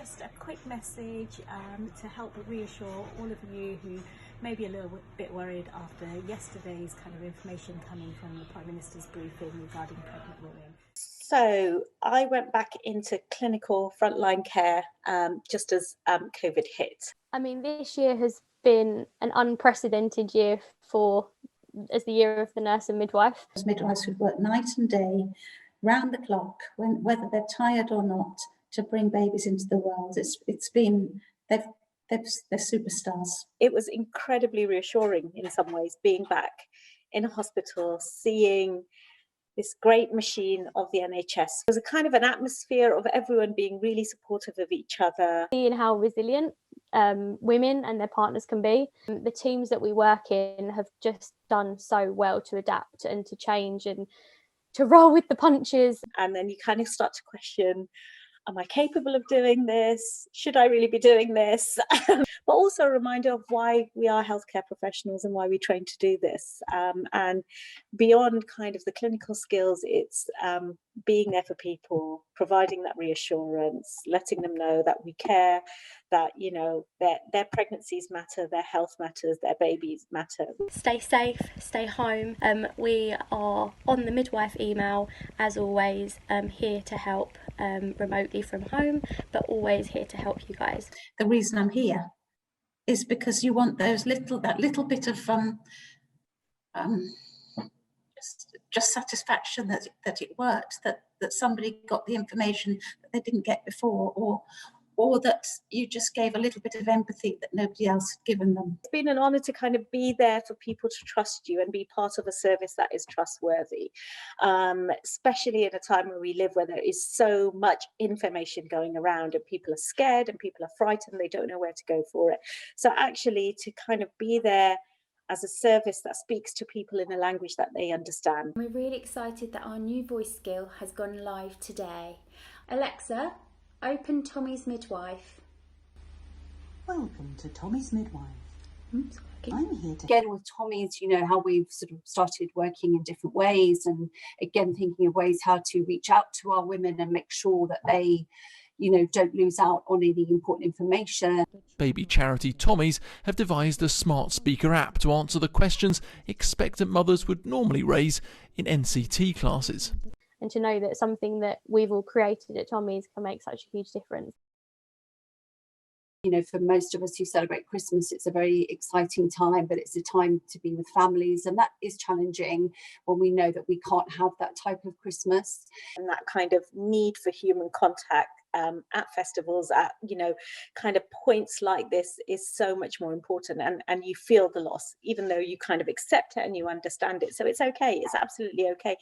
just a quick message to help reassure all of you who may be a little bit worried after yesterday's kind of information coming from the Prime Minister's briefing regarding pregnant women. So I went back into clinical frontline care just as COVID hit. I mean, this year has been an unprecedented year as the year of the nurse and midwife. Midwives would work night and day, round the clock, whether they're tired or not, to bring babies into the world. They're superstars. It was incredibly reassuring in some ways, being back in a hospital, seeing this great machine of the NHS. It was a kind of an atmosphere of everyone being really supportive of each other. Seeing how resilient women and their partners can be. The teams that we work in have just done so well to adapt and to change and to roll with the punches. And then you kind of start to question, am I capable of doing this? Should I really be doing this? But also a reminder of why we are healthcare professionals and why we train to do this. And beyond kind of the clinical skills, it's being there for people, providing that reassurance, letting them know that we care, that, you know, their pregnancies matter, their health matters, their babies matter. Stay safe, stay home. We are on the midwife email, as always, here to help remotely from home, but always here to help you guys. The reason I'm here is because you want that little bit of just satisfaction that it worked, that somebody got the information that they didn't get before, or that you just gave a little bit of empathy that nobody else had given them. It's been an honour to kind of be there for people to trust you and be part of a service that is trustworthy, especially in a time where we live, where there is so much information going around and people are scared and people are frightened, they don't know where to go for it. So actually to kind of be there as a service that speaks to people in a language that they understand. We're really excited that our new voice skill has gone live today. Alexa, open Tommy's Midwife. Welcome to Tommy's Midwife. I'm here to... Again, with Tommy's, you know, how we've sort of started working in different ways, and again, thinking of ways how to reach out to our women and make sure that they, you know, don't lose out on any important information. Baby charity Tommy's have devised a smart speaker app to answer the questions expectant mothers would normally raise in NCT classes. And to know that something that we've all created at Tommy's can make such a huge difference. You know, for most of us who celebrate Christmas, it's a very exciting time, but it's a time to be with families, and that is challenging when we know that we can't have that type of Christmas. And that kind of need for human contact at festivals, at, you know, kind of points like this is so much more important, and you feel the loss, even though you kind of accept it and you understand it. So it's okay, it's absolutely okay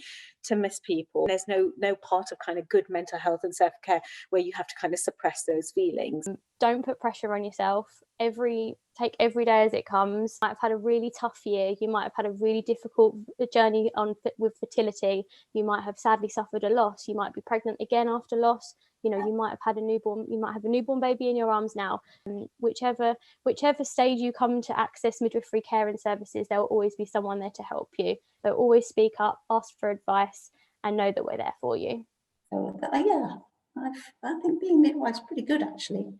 to miss people. There's no part of kind of good mental health and self-care where you have to kind of suppress those feelings. Don't put pressure on yourself. Take every day as it comes. You might have had a really tough year. You might have had a really difficult journey with fertility. You might have sadly suffered a loss. You might be pregnant again after loss. You know, you might have had a newborn. You might have a newborn baby in your arms now. Whichever stage you come to access midwifery care and services, there will always be someone there to help you. They'll always speak up, ask for advice, and know that we're there for you. So yeah, I think being midwife is pretty good, actually.